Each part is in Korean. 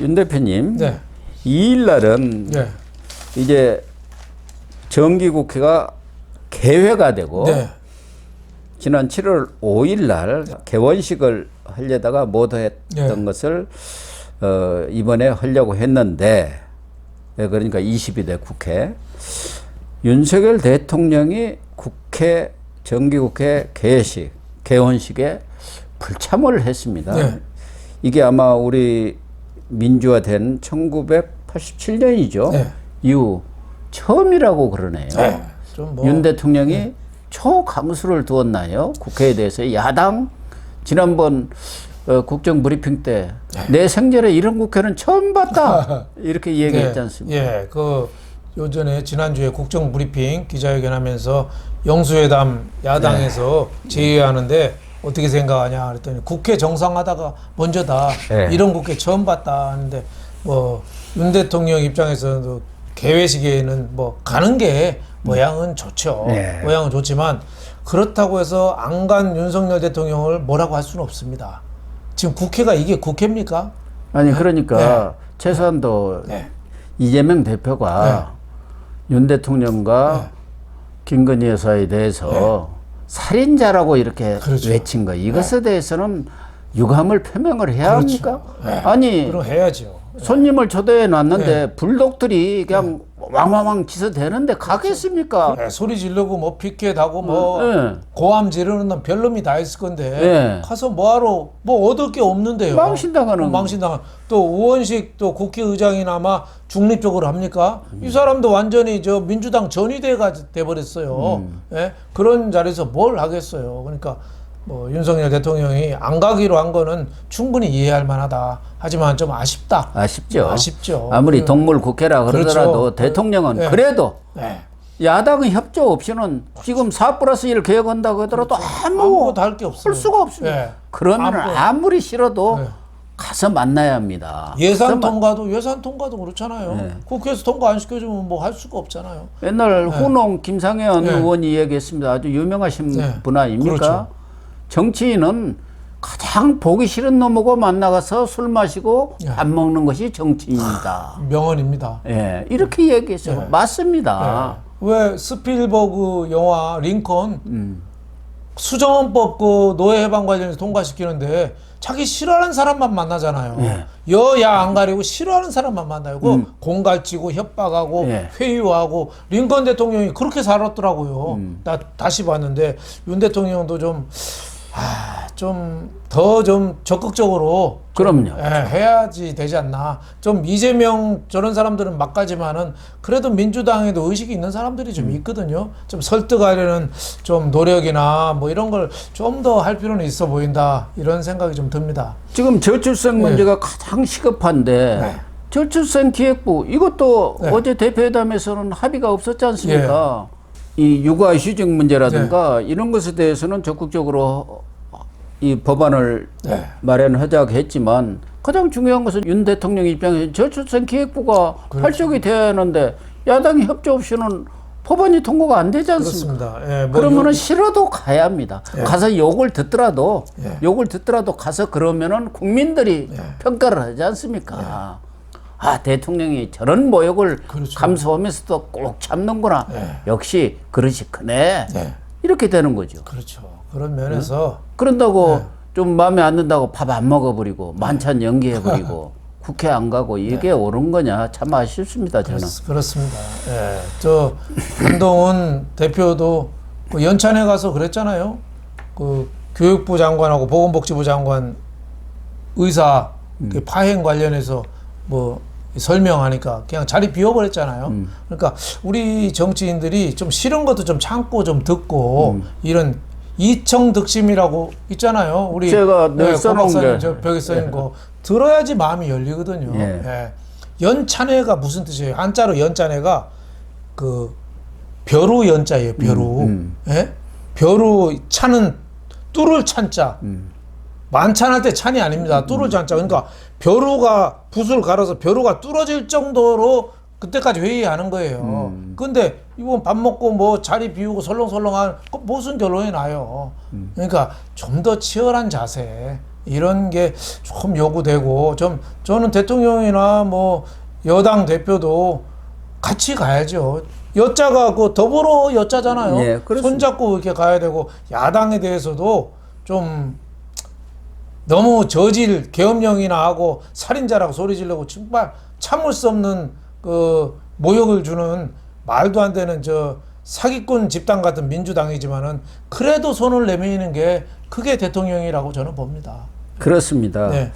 윤 대표님, 네. 2일 날은 네. 이제 정기국회가 개회가 되고 네. 지난 7월 5일 날 개원식을 하려다가 못했던 네. 것을 이번에 하려고 했는데, 그러니까 22대 국회 윤석열 대통령이 국회 정기국회 개회식 개원식에 불참을 했습니다. 네. 이게 아마 우리 민주화된 1987년이죠. 네. 이후 처음이라고 그러네요. 네. 좀 뭐. 윤 대통령이 초강수를 두었나요? 국회에 대해서 야당 지난번 국정 브리핑 때 내 생전에 이런 국회는 처음 봤다 이렇게 얘기했지 네. 않습니까? 예, 그 요전에 지난주에 국정 브리핑 기자회견하면서 영수회담 야당에서 제의하는데 어떻게 생각하냐 그랬더니 국회 정상화다가 먼저다. 네. 이런 국회 처음 봤다 하는데 뭐 윤 대통령 입장에서도 개회식에는 뭐 가는 게 모양은 좋죠. 네. 모양은 좋지만 그렇다고 해서 안 간 윤석열 대통령을 뭐라고 할 수는 없습니다. 지금 국회가 이게 국회입니까? 아니 그러니까 최소한도 네. 이재명 대표가 윤 대통령과 김건희 여사에 대해서 살인자라고 이렇게 그렇죠. 외친 거 이것에 대해서는 유감을 표명을 해야 합니까? 네. 아니 그럼 해야죠. 손님을 초대해 놨는데 불독들이 그냥 왕왕왕 기서대는데 가겠습니까? 네, 소리 지르고 뭐 피켓하고 뭐 네. 고함 지르는 놈 별놈이 다 있을 건데 네. 가서 뭐하러 뭐 얻을 게 없는데요. 망신당하는 망신당한 또 우원식 또 국회의장이나마 중립적으로 합니까? 이 사람도 완전히 저 민주당 전위대가 돼버렸어요. 예? 그런 자리에서 뭘 하겠어요. 그러니까 뭐 윤석열 대통령이 안 가기로 한 거는 충분히 이해할 만하다. 하지만 좀 아쉽다. 아쉽죠. 아쉽죠. 아무리 동물 국회라 그러더라도 그렇죠. 대통령은 네. 그래도 네. 야당의 협조 없이는 지금 4+1 개혁한다고 하더라도 아무것도 할 게 없어요. 할 수가 없습니다. 네. 그러면 아무리 싫어도 네. 가서 만나야 합니다. 예산 가서 통과도 그렇잖아요. 국회에서 통과 안 시켜주면 뭐 할 수가 없잖아요. 옛날 훈홍 김상현 네. 의원이 얘기했습니다. 아주 유명하신 네. 분 아닙니까? 그렇죠. 정치인은 가장 보기 싫은 놈하고 만나가서 술 마시고 네. 밥 먹는 것이 정치인이다. 명언입니다. 예, 이렇게 얘기했어요. 네. 맞습니다. 왜 스필버그 영화 링컨 수정헌법 그 노예 해방 관련해서 통과시키는데 자기 싫어하는 사람만 만나잖아요. 예. 여야 안 가리고 싫어하는 사람만 만나요. 그 공갈치고 협박하고 예. 회유하고 링컨 대통령이 그렇게 살았더라고요. 나 다시 봤는데 윤 대통령도 좀 더 좀 적극적으로 그럼요. 해야지 되지 않나. 좀 이재명 저런 사람들은 막가지만은 그래도 민주당에도 의식이 있는 사람들이 좀 있거든요. 좀 설득하려는 좀 노력이나 뭐 이런 걸 좀 더 할 필요는 있어 보인다. 이런 생각이 좀 듭니다. 지금 저출생 문제가 가장 시급한데 네. 저출생 기획부 이것도 네. 어제 대표회담에서는 합의가 없었지 않습니까? 이 육아휴직 문제라든가 이런 것에 대해서는 적극적으로 이 법안을 마련하자고 했지만 가장 중요한 것은 윤 대통령 입장에서 저출생 기획부가 활적이 돼야 하는데 야당이 협조 없이는 법안이 통과가 안 되지 않습니까? 그렇습니다. 예, 뭐 그러면은 싫어도 가야 합니다. 가서 욕을 듣더라도 가서 그러면은 국민들이 평가를 하지 않습니까? 아, 대통령이 저런 모욕을 그렇죠. 감수하면서도 꼭 참는구나. 역시 그릇이 크네. 이렇게 되는 거죠. 그렇죠. 그런 면에서 그런다고 좀 마음에 안 든다고 밥 안 먹어버리고 만찬 연기해버리고 국회 안 가고 이게 옳은 거냐 참 아쉽습니다 저는. 그렇습니다. 예, 저 한동훈 대표도 그 연찬회 가서 그랬잖아요. 그 교육부 장관하고 보건복지부 장관 의사 그 파행 관련해서 뭐 설명하니까 그냥 자리 비워버렸잖아요. 그러니까 우리 정치인들이 좀 싫은 것도 좀 참고 좀 듣고 이런 이청득심이라고 있잖아요. 우리 제가 늘 써놓은 게 저 벽에 써있는 거 들어야지 마음이 열리거든요. 예. 연찬회가 무슨 뜻이에요? 한자로 연찬회가 그 벼루 연자예요. 벼루. 예? 벼루 차는 뚫을 찬자. 만찬할 때 찬이 아닙니다. 뚫을 찬자. 그러니까 벼루가 붓을 갈아서 벼루가 뚫어질 정도로 그때까지 회의하는 거예요. 근데 이번 밥 먹고 뭐 자리 비우고 설렁설렁한 무슨 결론이 나요. 그러니까 좀 더 치열한 자세 이런 게 좀 요구되고 좀 저는 대통령이나 뭐 여당 대표도 같이 가야죠. 여자가 그 더불어 여자잖아요. 예, 그렇습니다. 손잡고 이렇게 가야 되고 야당에 대해서도 좀 너무 저질 계엄령이나 하고 살인자라고 소리 지르고 정말 참을 수 없는 그 모욕을 주는 말도 안 되는 저 사기꾼 집단 같은 민주당이지만은 그래도 손을 내미는 게 그게 대통령이라고 저는 봅니다. 그렇습니다. 네.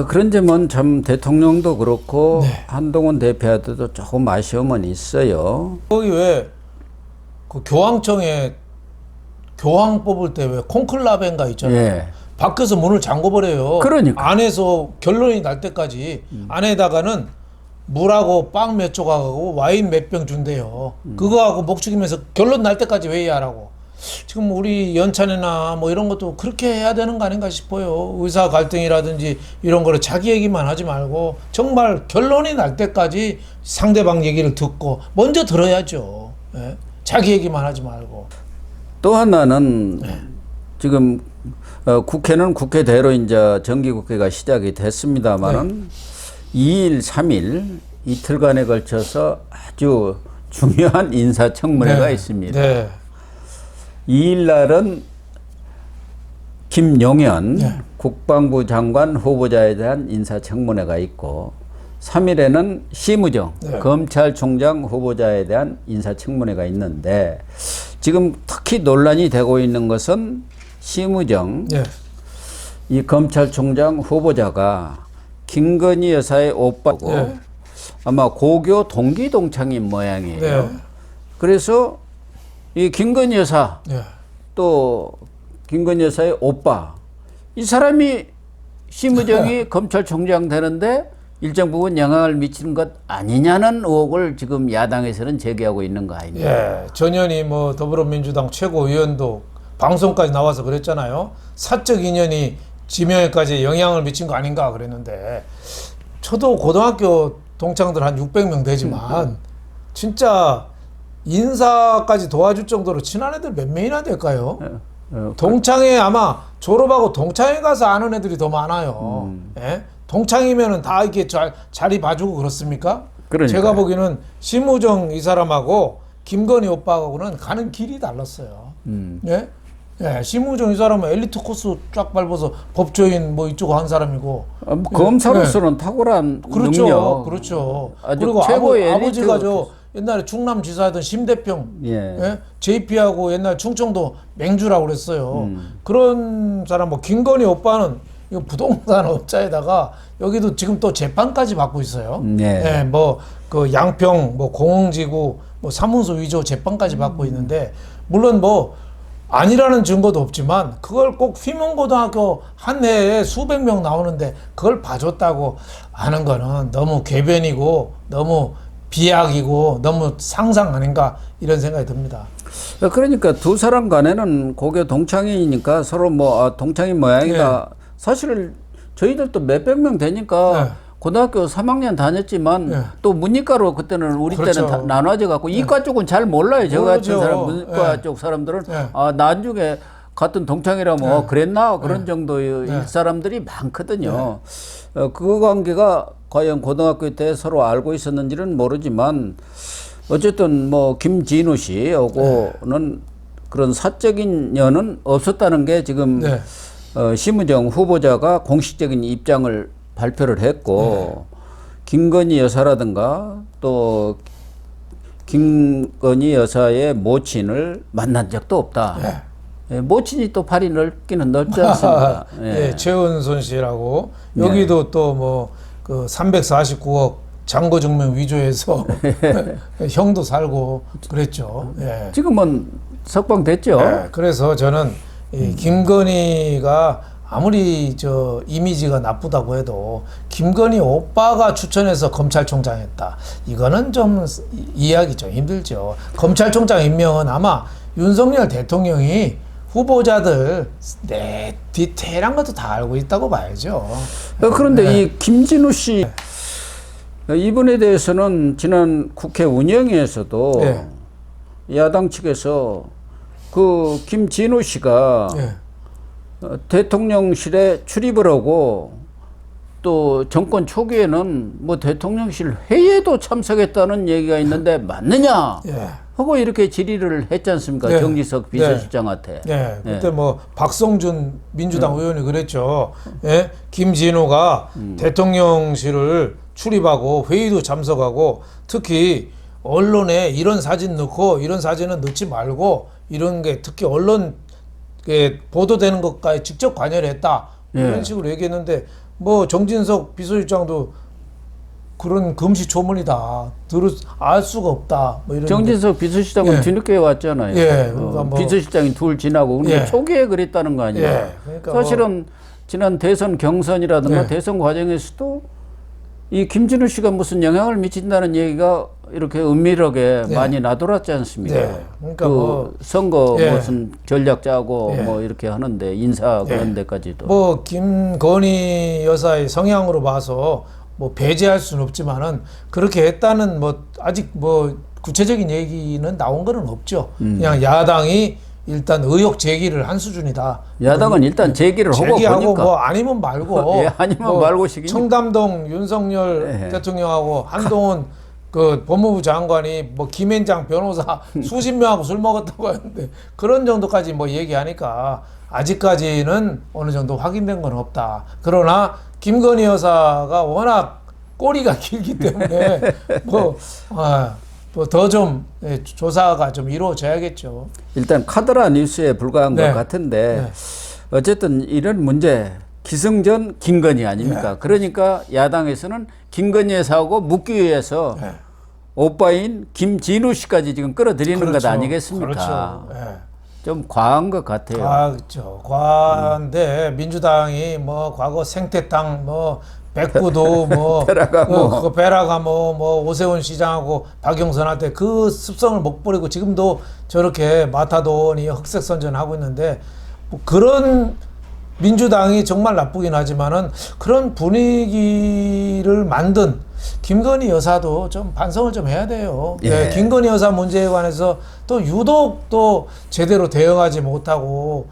그런 점은 참 대통령도 그렇고 네. 한동훈 대표한테도 조금 아쉬움은 있어요. 거기 왜 그 교황청에 교황 뽑을 때 왜 콘클라베인가 있잖아요. 예. 밖에서 문을 잠궈버려요. 그러니까. 안에서 결론이 날 때까지 안에다가는 물하고 빵 몇 조각하고 와인 몇 병 준대요. 그거하고 목 죽이면서 결론 날 때까지 회의하라고. 지금 우리 연찬회나 뭐 이런 것도 그렇게 해야 되는 거 아닌가 싶어요. 의사 갈등이라든지 이런 거를 자기 얘기만 하지 말고 정말 결론이 날 때까지 상대방 얘기를 듣고 먼저 들어야죠. 예? 자기 얘기만 하지 말고. 또 하나는 지금 국회는 국회대로 이제 정기국회가 시작이 됐습니다만은 2일, 3일 이틀간에 걸쳐서 아주 중요한 인사청문회가 네. 있습니다. 네. 2일 날은 김용현 네. 국방부 장관 후보자에 대한 인사청문회가 있고 3일에는 심우정 네. 검찰총장 후보자에 대한 인사청문회가 있는데 지금 특히 논란이 되고 있는 것은 심우정 네. 이 검찰총장 후보자가 김건희 여사의 오빠고 네. 아마 고교 동기 동창인 모양이에요. 네. 그래서 이 김건희 여사 네. 또 김건희 여사의 오빠 이 사람이 심우정이 검찰총장 되는데 일정 부분 영향을 미치는 것 아니냐는 의혹을 지금 야당에서는 제기하고 있는 거 아닙니까? 예, 전현희 뭐 더불어민주당 최고위원도 방송까지 나와서 그랬잖아요. 사적 인연이 지명에까지 영향을 미친 거 아닌가 그랬는데 저도 고등학교 동창들 한 600명 되지만 진짜 인사까지 도와줄 정도로 친한 애들 몇 명이나 될까요? 동창회 아마 졸업하고 동창회 가서 아는 애들이 더 많아요. 예? 동창이면은 다 이렇게 자리 봐주고 그렇습니까? 그러니까요. 제가 보기에는 심우정 이 사람하고 김건희 오빠하고는 가는 길이 달랐어요. 예? 예, 심우정 이 사람은 엘리트 코스 쫙 밟아서 법조인 뭐 이쪽 한 사람이고 검사로서는 탁월한 그렇죠, 능력. 그렇죠. 아주 그리고 최고의 아버지가 엘리트. 저 옛날에 충남지사였던 심대평, 예. 예? JP하고 옛날 충청도 맹주라고 그랬어요. 그런 사람 뭐 김건희 오빠는 이거 부동산 업자에다가 여기도 지금 또 재판까지 받고 있어요. 네. 예, 뭐 그 양평 뭐 공흥지구 뭐 사무소 위조 재판까지 받고 있는데 물론 뭐 아니라는 증거도 없지만 그걸 꼭 휘문고등학교 한 해에 수백 명 나오는데 그걸 봐줬다고 하는 거는 너무 궤변이고 너무 비약이고 너무 상상 아닌가 이런 생각이 듭니다. 그러니까 두 사람 간에는 고교 동창이니까 서로 뭐 동창인 모양이다. 사실 저희들도 몇백 명 되니까 네. 고등학교 3학년 다녔지만 네. 또 문이과로 그때는 우리 그렇죠. 때는 나눠져 갖고 이과 쪽은 잘 몰라요. 저 같은 모르죠. 사람 문과 네. 쪽 사람들은 네. 아 나중에 같은 동창이라면 그랬나 그런 정도의 네. 사람들이 많거든요. 그 관계가 과연 고등학교 때 서로 알고 있었는지는 모르지만 어쨌든 뭐 김진우 씨하고는 그런 사적인 연은 없었다는 게 지금 네. 심우정 후보자가 공식적인 입장을 발표를 했고 김건희 여사라든가 또 김건희 여사의 모친을 만난 적도 없다. 예, 모친이 또 팔이 넓기는 넓지 않습니까? 예, 최은순 씨라고 여기도 또 뭐 그 349억 잔고 증명 위조해서 형도 살고 그랬죠. 예. 지금은 석방됐죠. 예, 그래서 저는 이 김건희가 아무리 저 이미지가 나쁘다고 해도 김건희 오빠가 추천해서 검찰총장 했다. 이거는 좀 이해하기 좀 힘들죠. 검찰총장 임명은 아마 윤석열 대통령이 후보자들 디테일한 것도 다 알고 있다고 봐야죠. 그런데 이 김진우 씨 이분에 대해서는 지난 국회 운영위에서도 네. 야당 측에서 그 김진우 씨가 예. 대통령실에 출입을 하고 또 정권 초기에는 뭐 대통령실 회의에도 참석했다는 얘기가 있는데 맞느냐 예. 하고 이렇게 질의를 했지 않습니까? 네. 정지석 비서실장한테. 네. 그때 뭐 박성준 민주당 의원이 그랬죠. 예? 김진호가 대통령실을 출입하고 회의도 참석하고 특히 언론에 이런 사진 넣고 이런 사진은 넣지 말고 이런 게 특히 언론에 보도되는 것까지 직접 관여를 했다. 이런 식으로 얘기했는데 뭐 정진석 비서실장도 그런 금시초문이다. 알 수가 없다. 뭐 이런. 정진석 비서실장은 뒤늦게 왔잖아요. 예. 그러니까 뭐 비서실장이 둘 지나고 근데 초기에 그랬다는 거 아니에요. 예. 그러니까 사실은 지난 대선 경선이라든가 예. 대선 과정에서도 이 김진우 씨가 무슨 영향을 미친다는 얘기가 이렇게 은밀하게 많이 나돌았지 않습니까? 네. 그러니까 그 뭐 선거 예. 무슨 전략 짜고 예. 뭐 이렇게 하는데 인사 그런 데까지도. 뭐 김건희 여사의 성향으로 봐서 뭐 배제할 수는 없지만은 그렇게 했다는 뭐 아직 뭐 구체적인 얘기는 나온 거는 없죠. 그냥 야당이 일단 의혹 제기를 한 수준이다. 야당은 일단 제기를 하고 제기하고 보니까 뭐 아니면 말고 예, 아니면 뭐 말고 식이니까. 청담동 윤석열 예. 대통령하고 한동훈 그 법무부 장관이 뭐 김앤장 변호사 수십 명하고 술 먹었다고 하는데 그런 정도까지 뭐 얘기하니까 아직까지는 어느 정도 확인된 건 없다. 그러나 김건희 여사가 워낙 꼬리가 길기 때문에 뭐 더 좀 조사가 좀 이루어져야겠죠. 일단 카더라 뉴스에 불과한 네. 것 같은데 네. 어쨌든 이런 문제 기승전 김건희 아닙니까? 네. 그러니까 야당에서는 김건희 여사하고 묶기 위해서 네. 오빠인 김진우 씨까지 지금 끌어들이는 그렇죠. 것 아니겠습니까? 그렇죠. 네. 좀 과한 것 같아요. 그렇죠. 과한데 민주당이 뭐 과거 생태탕 뭐 백구도 뭐 베라가모. 그 베라가모 뭐 오세훈 시장하고 박영선한테 그 습성을 못 버리고 지금도 저렇게 마타도니 흑색 선전하고 있는데 뭐 그런 민주당이 정말 나쁘긴 하지만은 그런 분위기를 만든 김건희 여사도 좀 반성을 좀 해야 돼요. 예. 네, 김건희 여사 문제에 관해서 또 유독 또 제대로 대응하지 못하고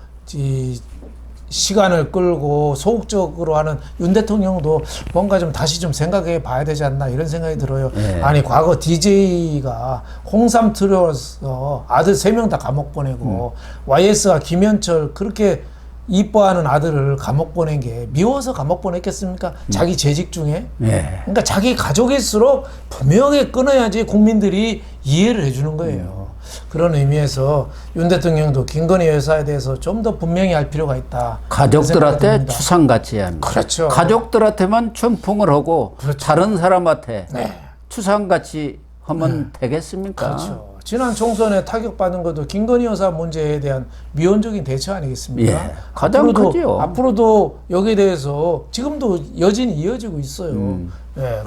시간을 끌고 소극적으로 하는 윤 대통령도 뭔가 좀 다시 좀 생각해 봐야 되지 않나 이런 생각이 들어요. 예. 아니 과거 DJ가 홍삼 틀어서 아들 3명 다 감옥 보내고 YS가 김현철 그렇게 이뻐하는 아들을 감옥 보낸 게 미워서 감옥 보냈겠습니까? 자기 재직 중에. 예. 그러니까 자기 가족일수록 분명히 끊어야지 국민들이 이해를 해주는 거예요. 그런 의미에서 윤 대통령도 김건희 여사에 대해서 좀 더 분명히 할 필요가 있다. 가족들한테 추상같이 해야 합니다. 그렇죠. 가족들한테만 춘풍을 하고 그렇죠. 다른 사람한테 네. 추상같이 하면 되겠습니까? 그렇죠. 지난 총선에 타격받은 것도 김건희 여사 문제에 대한 미온적인 대처 아니겠습니까? 예, 가장 크지요. 앞으로도 여기에 대해서 지금도 여진이 이어지고 있어요. 예,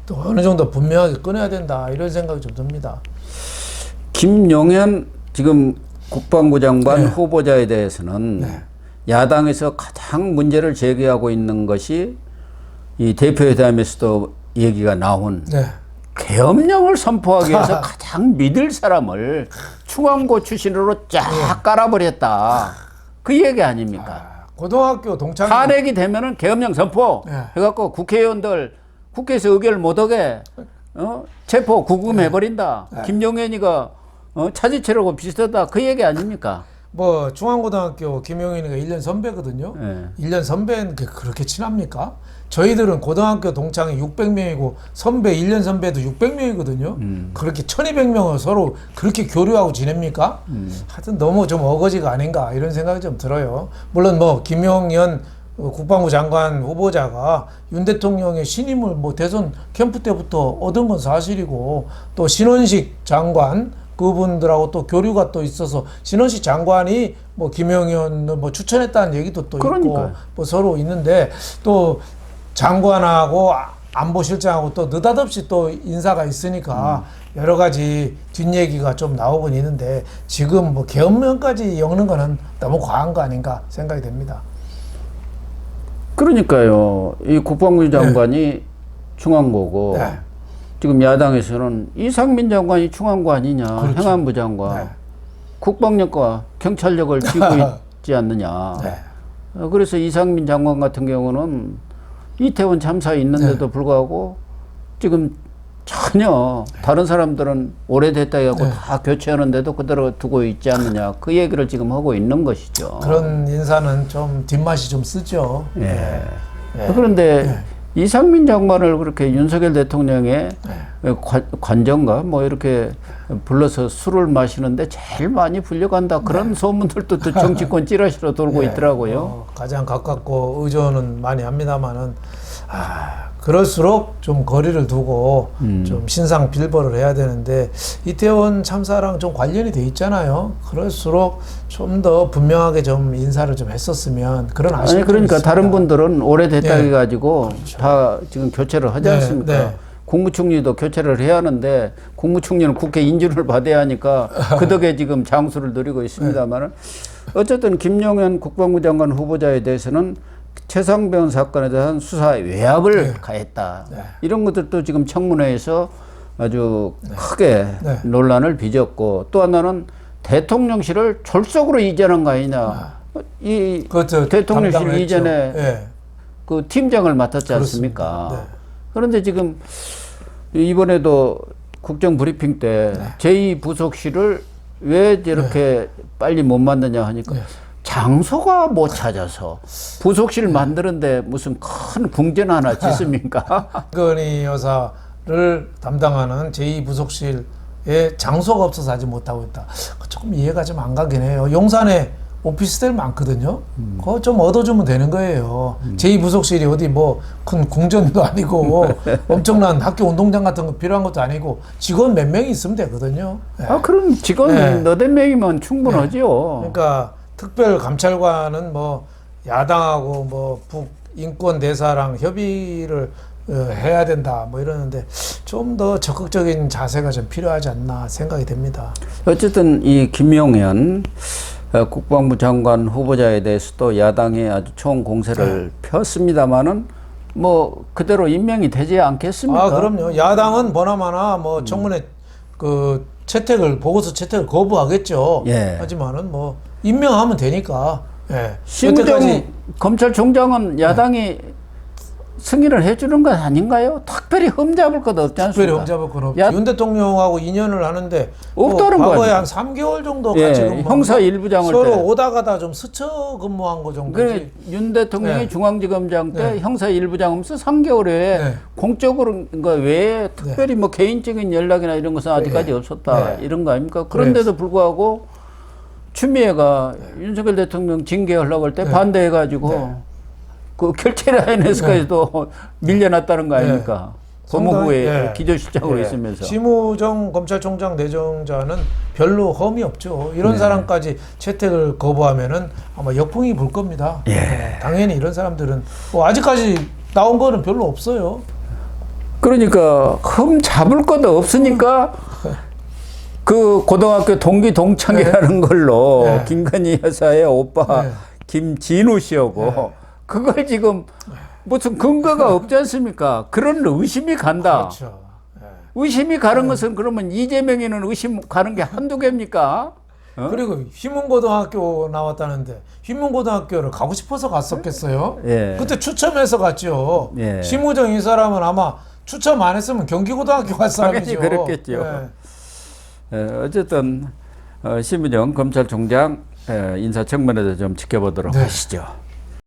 또 어느 정도 분명하게 끊어야 된다 이런 생각이 좀 듭니다. 김용현 지금 국방부 장관 네. 후보자에 대해서는 야당에서 가장 문제를 제기하고 있는 것이 이 대표회담에서도 얘기가 나온 네. 계엄령을 선포하기 위해서 가장 믿을 사람을 충안고 출신으로 쫙 깔아버렸다. 그 얘기 아닙니까? 고등학교 동창 탄핵이 되면은 계엄령 선포 네. 해갖고 국회의원들 국회에서 의결 못하게 체포 구금해버린다. 김용현이가 차지체라고 비슷하다. 그 얘기 아닙니까? 뭐 중앙고등학교 김용현이가 1년 선배거든요. 네. 1년 선배는 그렇게 친합니까? 저희들은 고등학교 동창이 600명이고 선배 1년 선배도 600명이거든요. 그렇게 1200명을 서로 그렇게 교류하고 지냅니까? 하여튼 너무 좀 어거지가 아닌가 이런 생각이 좀 들어요. 물론 뭐 김용현 국방부 장관 후보자가 윤 대통령의 신임을 뭐 대선 캠프 때부터 얻은 건 사실이고 또 신원식 장관 그분들하고 또 교류가 또 있어서 신원식 장관이 뭐 김용현을 뭐 추천했다는 얘기도 또 그러니까요. 있고 뭐 서로 있는데 또 장관하고 안보실장하고 또 느닷없이 또 인사가 있으니까 여러 가지 뒷얘기가 좀 나오곤 있는데 지금 뭐 계엄령까지 엮는 거는 너무 과한 거 아닌가 생각이 됩니다. 그러니까요. 이 국방부 장관이 충안고고 네. 지금 야당에서는 이상민 장관이 충안고 아니냐. 그렇죠. 행안부 장관. 네. 국방력과 경찰력을 쥐고 있지 않느냐. 네. 그래서 이상민 장관 같은 경우는 이태원 참사에 있는데도 불구하고 지금 전혀 다른 사람들은 오래됐다 해갖고 다 교체하는데도 그대로 두고 있지 않느냐. 그 얘기를 지금 하고 있는 것이죠. 그런 인사는 좀 뒷맛이 좀 쓰죠. 예. 그런데 이상민 장관을 그렇게 윤석열 대통령의 관정가 뭐 이렇게 불러서 술을 마시는데 제일 많이 불려간다. 그런 소문들도 또 정치권 찌라시로 돌고 있더라고요. 가장 가깝고 의존은 많이 합니다만은 그럴수록 좀 거리를 두고 좀 신상 빌보를 해야 되는데 이태원 참사랑 좀 관련이 돼 있잖아요. 그럴수록 좀 더 분명하게 좀 인사를 좀 했었으면 그런 아쉬움이 아니 그러니까 있습니다. 다른 분들은 오래됐다 해가지고 다 지금 교체를 하지 않습니까? 국무총리도 교체를 해야 하는데 국무총리는 국회 인준을 받아야 하니까 그 덕에 지금 장수를 누리고 있습니다만은 어쨌든 김용현 국방부 장관 후보자에 대해서는 최상병 사건에 대한 수사에 외압을 가했다. 이런 것들도 지금 청문회에서 아주 크게 논란을 빚었고 또 하나는 대통령실을 졸속으로 이전한 거 아니냐. 이 대통령실 이전에 그 팀장을 맡았지 않습니까? 그런데 지금 이번에도 국정 브리핑 때 제2부속실을 왜 저렇게 빨리 못 만드냐 하니까 장소가 못 찾아서 부속실 만드는데 무슨 큰 궁전 하나 짓습니까? 김건희 여사를 담당하는 제2부속실에 장소가 없어서 하지 못하고 있다. 조금 이해가 좀 안 가긴 해요. 용산에 오피스텔 많거든요. 그거 좀 얻어주면 되는 거예요. 제2부속실이 어디 뭐 큰 궁전도 아니고 엄청난 학교 운동장 같은 거 필요한 것도 아니고 직원 몇 명이 있으면 되거든요. 그럼 직원 너댓 명이면 충분하죠. 그러니까 특별감찰관은 뭐 야당하고 뭐 북인권 대사랑 협의를 해야 된다 뭐 이러는데 좀 더 적극적인 자세가 좀 필요하지 않나 생각이 됩니다. 어쨌든 이 김용현 국방부 장관 후보자에 대해서도 야당이 아주 총 공세를 폈습니다마는 뭐 그대로 임명이 되지 않겠습니까? 그럼요. 야당은 보나마나 뭐 청문회 그 보고서 채택을 거부하겠죠. 하지만은 뭐 임명하면 되니까. 심우정 검찰총장은 야당이 승인을 해주는 것 아닌가요? 특별히 흠잡을 것 없지 않습니까? 특별히 흠잡을 건 없죠. 윤 대통령하고 인연을 하는데 없다는 뭐 과거에 거예요. 한 3개월 정도 같이 형사 일부장을 서로 오다 가다 좀 스쳐 근무한 거 정도지. 윤 대통령이 중앙지검장 때 형사 일부장 하면서 3개월에 공적으로 외에 특별히 뭐 개인적인 연락이나 이런 것은 아직까지 없었다. 이런 거 아닙니까? 그런데도 불구하고 추미애가 윤석열 대통령 징계하려고 할 때 반대해가지고 그 결체 라인에서까지도 밀려났다는 거 아닙니까? 법무부에 기조실장으로 있으면서. 심우정 검찰총장 내정자는 별로 험이 없죠. 이런 사람까지 채택을 거부하면은 아마 역풍이 불 겁니다. 당연히 이런 사람들은 뭐 아직까지 나온 거는 별로 없어요. 그러니까 흠 잡을 것도 없으니까 그 고등학교 동기 동창이라는 걸로 김건희 여사의 오빠 김진우 씨하고 그걸 지금 무슨 근거가 없지 않습니까? 그런 의심이 간다. 그렇죠. 의심이 가는 것은 그러면 이재명이는 의심 가는 게 한두 개입니까? 그리고 휘문고등학교 나왔다는데 휘문고등학교를 가고 싶어서 갔었겠어요? 그때 추첨해서 갔죠. 심우정 이 사람은 아마 추첨 안 했으면 경기고등학교 갈 사람이죠. 당연히 그랬겠죠. 어쨌든 심우정 검찰총장 인사청문회도 좀 지켜보도록 하시죠.